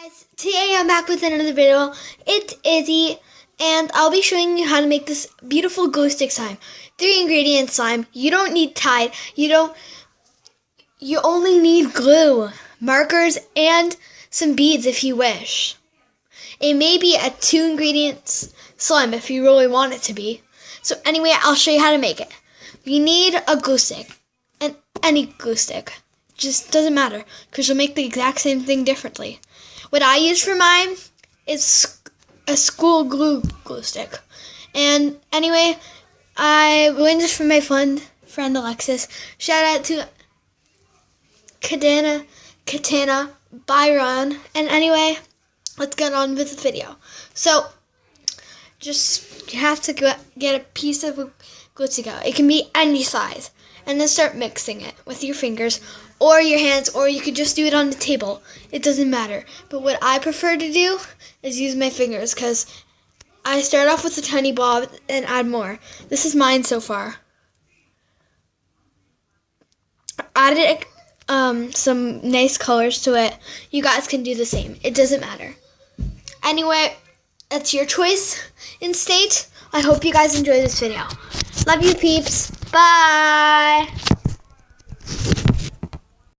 Guys, today I'm back with another video. It's Izzy, and I'll be showing you how to make this beautiful glue stick slime. 3 ingredient slime. You don't need Tide. You only need glue, markers, and some beads if you wish. It may be a 2 ingredients slime if you really want it to be. So anyway, I'll show you how to make it. You need a glue stick, and any glue stick. Just doesn't matter, because you'll make the exact same thing differently. What I use for mine is a school glue stick. And anyway, I learned this from my friend Alexis. Shout out to Katana Byron. And anyway, let's get on with the video. So, you have to get a piece of glue stick out. It can be any size. And then start mixing it with your fingers or your hands, or you could just do it on the table. It doesn't matter. But what I prefer to do is use my fingers, because I start off with a tiny blob and add more. This is mine so far. Added some nice colors to it. You guys can do the same. It doesn't matter. Anyway, that's your choice in state. I hope you guys enjoy this video. Love you, peeps. Bye.